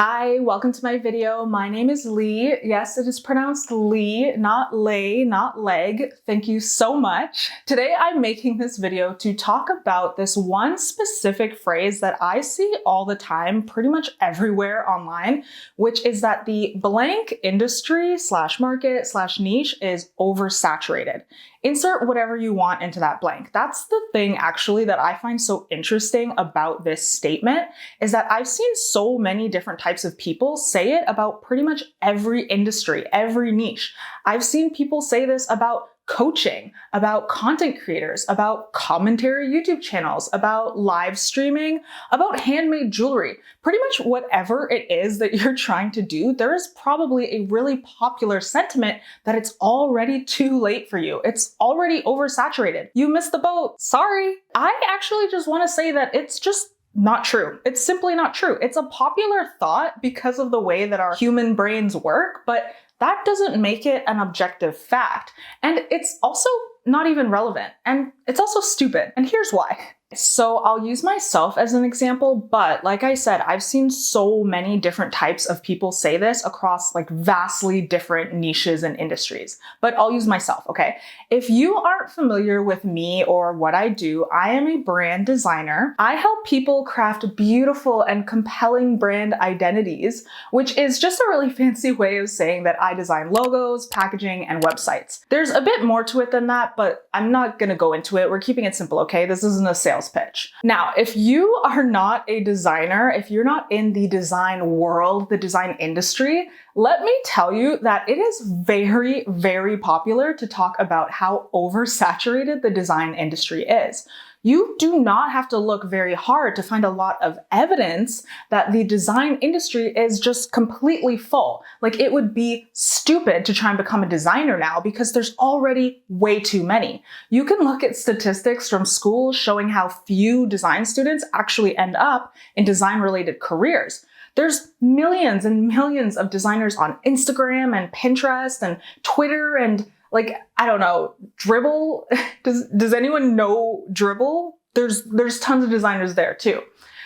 Hi, welcome to my video. My name is Lee. Yes, it is pronounced Lee, not lay, not leg. Thank you so much. Today I'm making this video to talk about this one specific phrase that I see all the time, pretty much everywhere online, which is that the blank industry slash market slash niche is oversaturated. Insert whatever you want into that blank. That's the thing actually that I find so interesting about this statement is that I've seen so many different types of people say it about pretty much every industry, every niche. I've seen people say this about coaching, about content creators, about commentary YouTube channels, about live streaming, about handmade jewelry. Pretty much whatever it is that you're trying to do, there is probably a really popular sentiment that it's already too late for you. It's already oversaturated. You missed the boat. Sorry. I actually just want to say that it's just not true. It's simply not true. It's a popular thought because of the way that our human brains work, but that doesn't make it an objective fact. And it's also not even relevant. And it's also stupid. And here's why. So I'll use myself as an example, but like I said, I've seen so many different types of people say this across like vastly different niches and industries. But I'll use myself, okay? If you aren't familiar with me or what I do, I am a brand designer. I help people craft beautiful and compelling brand identities, which is just a really fancy way of saying that I design logos, packaging, and websites. There's a bit more to it than that, but I'm not gonna go into it. We're keeping it simple, okay? This isn't a sales pitch. Now, if you are not a designer, if you're not in the design world, the design industry, let me tell you that it is very, very popular to talk about how oversaturated the design industry is. You do not have to look very hard to find a lot of evidence that the design industry is just completely full. Like, it would be stupid to try and become a designer now because there's already way too many. You can look at statistics from schools showing how few design students actually end up in design-related careers. There's millions and millions of designers on Instagram and Pinterest and Twitter and I don't know, Dribbble. Does anyone know Dribbble? There's tons of designers there too.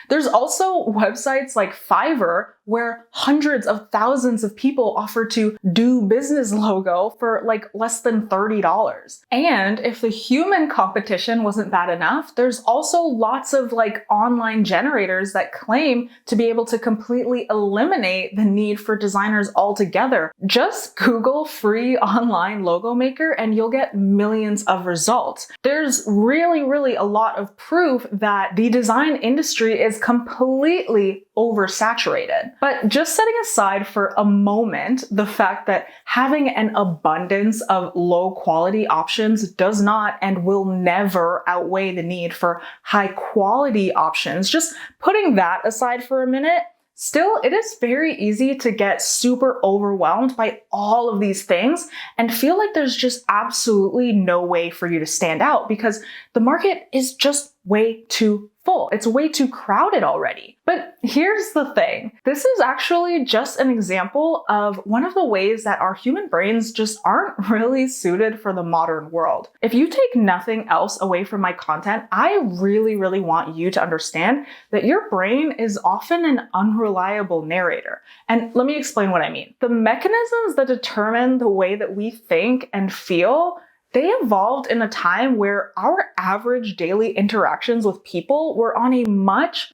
There's also websites like Fiverr where hundreds of thousands of people offer to do business logo for like less than $30. And if the human competition wasn't bad enough, there's also lots of like online generators that claim to be able to completely eliminate the need for designers altogether. Just Google free online logo maker and you'll get millions of results. There's really a lot of proof that the design industry is completely oversaturated. But just setting aside for a moment the fact that having an abundance of low quality options does not and will never outweigh the need for high quality options, just putting that aside for a minute, still, it is very easy to get super overwhelmed by all of these things and feel like there's just absolutely no way for you to stand out because the market is just way too full. It's way too crowded already. But here's the thing. This is actually just an example of one of the ways that our human brains just aren't really suited for the modern world. If you take nothing else away from my content, I really want you to understand that your brain is often an unreliable narrator. And let me explain what I mean. The mechanisms that determine the way that we think and feel, they evolved in a time where our average daily interactions with people were on a much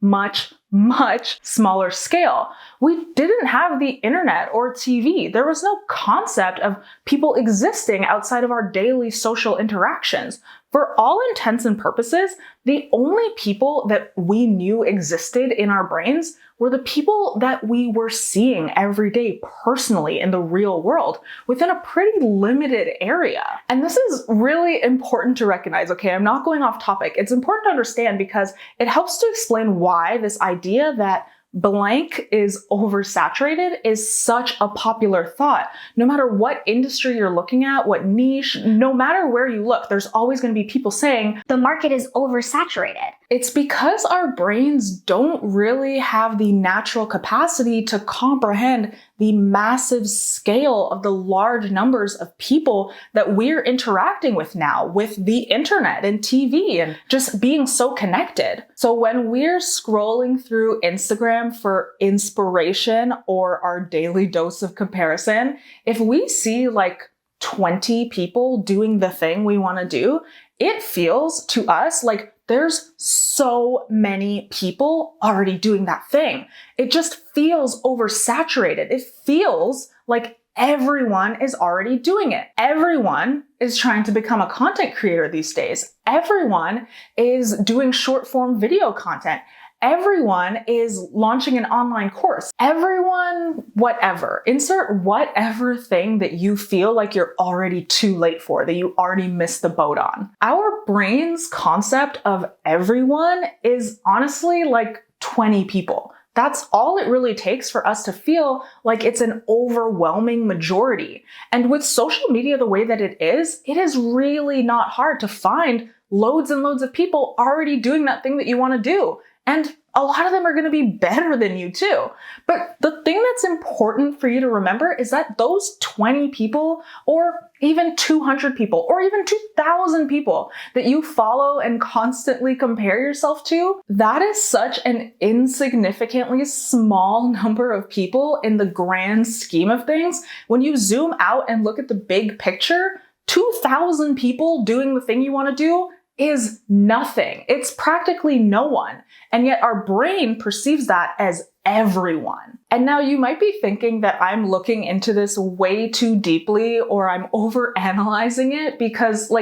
smaller scale. We didn't have the internet or TV. There was no concept of people existing outside of our daily social interactions. For all intents and purposes, the only people that we knew existed in our brains were the people that we were seeing every day personally in the real world within a pretty limited area. And this is really important to recognize, okay? I'm not going off topic. It's important to understand because it helps to explain why this idea that blank is oversaturated is such a popular thought. No matter what industry you're looking at, what niche, no matter where you look, there's always going to be people saying the market is oversaturated. It's because our brains don't really have the natural capacity to comprehend the massive scale of the large numbers of people that we're interacting with now with the internet and TV and just being so connected. So when we're scrolling through Instagram for inspiration or our daily dose of comparison, if we see like 20 people doing the thing we want to do, it feels to us like there's so many people already doing that thing. It just feels oversaturated. It feels like everyone is already doing it. Everyone is trying to become a content creator these days. Everyone is doing short form video content. Everyone is launching an online course. Everyone, whatever. Insert whatever thing that you feel like you're already too late for, that you already missed the boat on. Our brain's concept of everyone is honestly like 20 people. That's all it really takes for us to feel like it's an overwhelming majority. And with social media the way that it is really not hard to find loads and loads of people already doing that thing that you want to do. And a lot of them are going to be better than you too. But the thing that's important for you to remember is that those 20 people, or even 200 people, or even 2,000 people that you follow and constantly compare yourself to, that is such an insignificantly small number of people in the grand scheme of things. When you zoom out and look at the big picture, 2,000 people doing the thing you want to do is nothing. It's practically no one. And yet our brain perceives that as everyone. And now you might be thinking that I'm looking into this way too deeply or I'm overanalyzing it because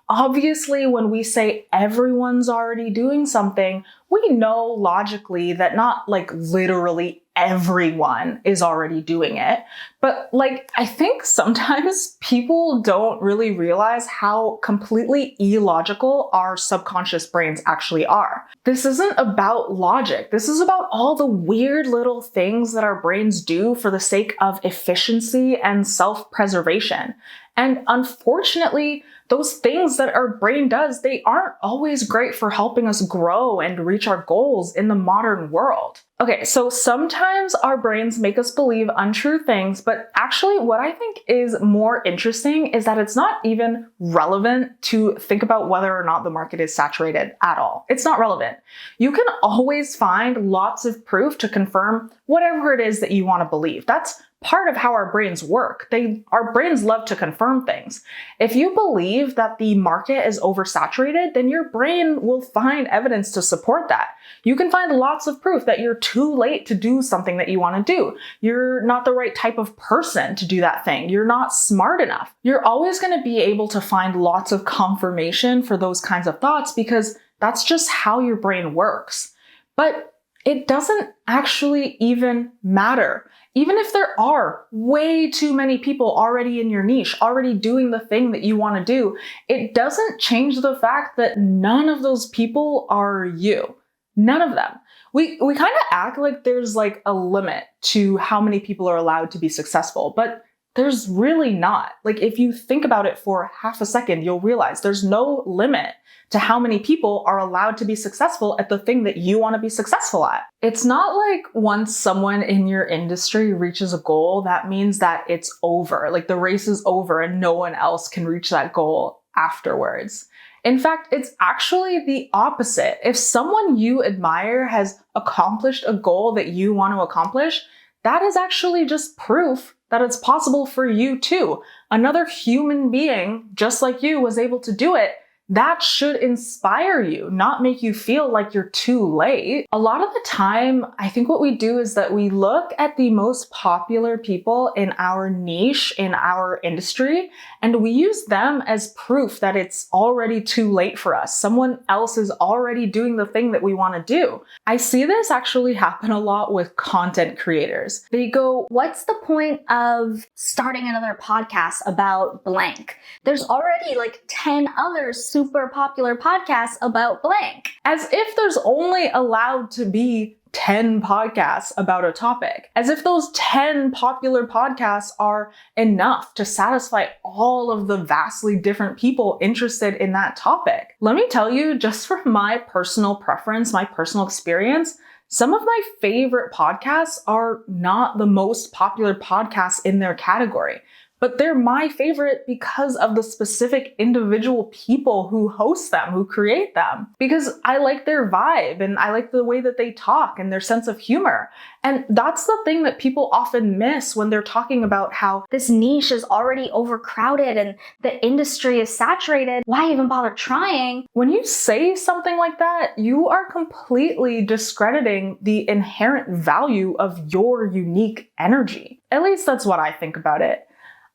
obviously when we say everyone's already doing something, we know logically that not literally everyone is already doing it. But I think sometimes people don't really realize how completely illogical our subconscious brains actually are. This isn't about logic. This is about all the weird little things that our brains do for the sake of efficiency and self-preservation. And unfortunately, those things that our brain does, they aren't always great for helping us grow and reach our goals in the modern world. Okay, so sometimes our brains make us believe untrue things, but actually what I think is more interesting is that it's not even relevant to think about whether or not the market is saturated at all. It's not relevant. You can always find lots of proof to confirm whatever it is that you want to believe. That's part of how our brains work. Our brains love to confirm things. If you believe that the market is oversaturated, then your brain will find evidence to support that. You can find lots of proof that you're too late to do something that you want to do. You're not the right type of person to do that thing. You're not smart enough. You're always going to be able to find lots of confirmation for those kinds of thoughts because that's just how your brain works. But it doesn't actually even matter. Even if there are way too many people already in your niche, already doing the thing that you want to do, it doesn't change the fact that none of those people are you. None of them. We kind of act like there's a limit to how many people are allowed to be successful, but there's really not. If you think about it for half a second, you'll realize there's no limit to how many people are allowed to be successful at the thing that you want to be successful at. It's not like once someone in your industry reaches a goal, that means that it's over. The race is over and no one else can reach that goal afterwards. In fact, it's actually the opposite. If someone you admire has accomplished a goal that you want to accomplish, that is actually just proof that it's possible for you too. Another human being, just like you, was able to do it. That should inspire you, not make you feel like you're too late. A lot of the time, I think what we do is that we look at the most popular people in our niche, in our industry, and we use them as proof that it's already too late for us. Someone else is already doing the thing that we want to do. I see this actually happen a lot with content creators. They go, what's the point of starting another podcast about blank? There's already 10 other super popular podcasts about blank. As if there's only allowed to be 10 podcasts about a topic. As if those 10 popular podcasts are enough to satisfy all of the vastly different people interested in that topic. Let me tell you, just from my personal preference, my personal experience, Some of my favorite podcasts are not the most popular podcasts in their category, but they're my favorite because of the specific individual people who host them, who create them. Because I like their vibe and I like the way that they talk and their sense of humor. And that's the thing that people often miss when they're talking about how this niche is already overcrowded and the industry is saturated. Why even bother trying? when you say something like that, you are completely discrediting the inherent value of your unique energy. At least that's what I think about it.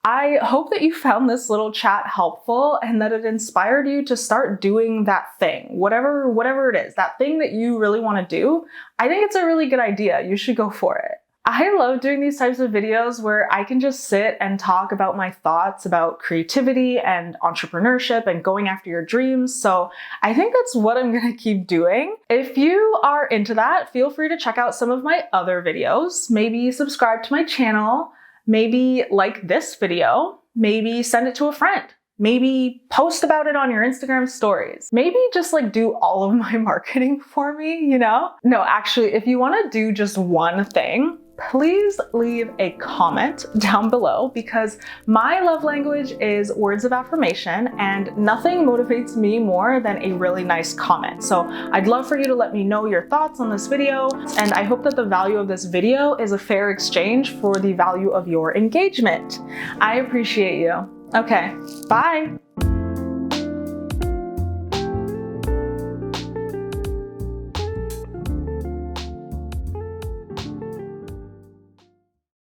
I hope that you found this little chat helpful and that it inspired you to start doing that thing, whatever it is, that thing that you really want to do. I think it's a really good idea. You should go for it. I love doing these types of videos where I can just sit and talk about my thoughts about creativity and entrepreneurship and going after your dreams. So I think that's what I'm going to keep doing. If you are into that, feel free to check out some of my other videos. Maybe subscribe to my channel. Maybe like this video, maybe send it to a friend, maybe post about it on your Instagram stories, maybe just like do all of my marketing for me, you know? No, actually, if you want to do just one thing, please leave a comment down below because my love language is words of affirmation and nothing motivates me more than a really nice comment. So I'd love for you to let me know your thoughts on this video, and I hope that the value of this video is a fair exchange for the value of your engagement. I appreciate you. Okay, bye.